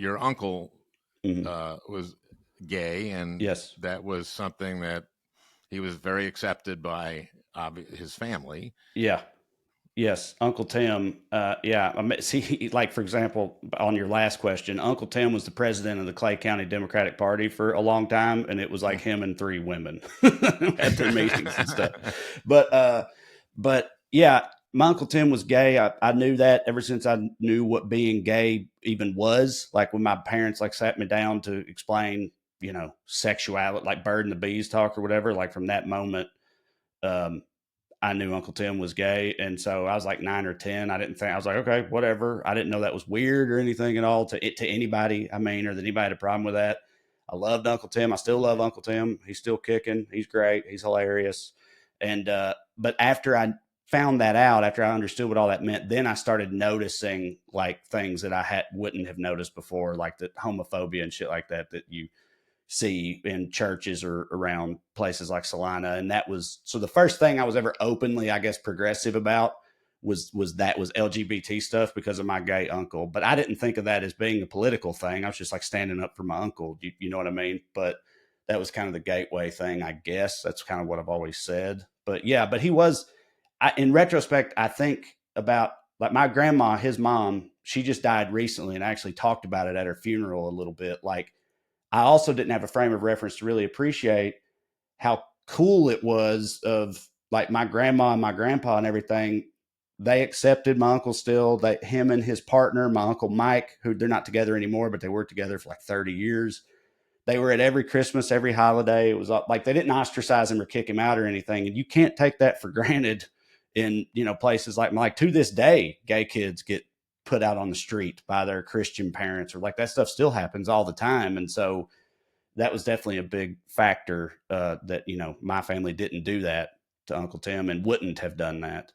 your uncle Hmm. was gay, and Yes. that was something that he was very accepted by his family. Yeah. Yes, Uncle Tim. Yeah, see, like for example, on your last question, Uncle Tim was the president of the Clay County Democratic Party for a long time, and it was like him and three women at their meetings and stuff. But, uh, but yeah, my Uncle Tim was gay. I knew that ever since I knew what being gay even was. Like when my parents like sat me down to explain, sexuality, like bird and the bees talk or whatever. Like from that moment, um, I knew Uncle Tim was gay. And so I was like 9 or 10. I was like, okay, whatever. I didn't know that was weird or anything at all to anybody. I mean, or that anybody had a problem with that. I loved Uncle Tim. I still love Uncle Tim. He's still kicking. He's great. He's hilarious. But after I found that out, after I understood what all that meant, then I started noticing like things that wouldn't have noticed before, like the homophobia and shit like that you see in churches or around places like Salina. And that was so the first thing I was ever openly, I guess, progressive about was LGBT stuff because of my gay uncle. But I didn't think of that as being a political thing. I was just like standing up for my uncle. You know what I mean? But that was kind of the gateway thing, I guess. That's kind of what I've always said. But yeah, but he was, in retrospect, I think about like my grandma, his mom, she just died recently, and I actually talked about it at her funeral a little bit. Like I also didn't have a frame of reference to really appreciate how cool it was of like my grandma and my grandpa and everything. They accepted my uncle still, that him and his partner, my uncle Mike, who they're not together anymore, but they worked together for like 30 years. They were at every Christmas, every holiday. It was like they didn't ostracize him or kick him out or anything. And you can't take that for granted in, places like to this day, gay kids get put out on the street by their Christian parents, or like that stuff still happens all the time. And so that was definitely a big factor, that my family didn't do that to Uncle Tim and wouldn't have done that.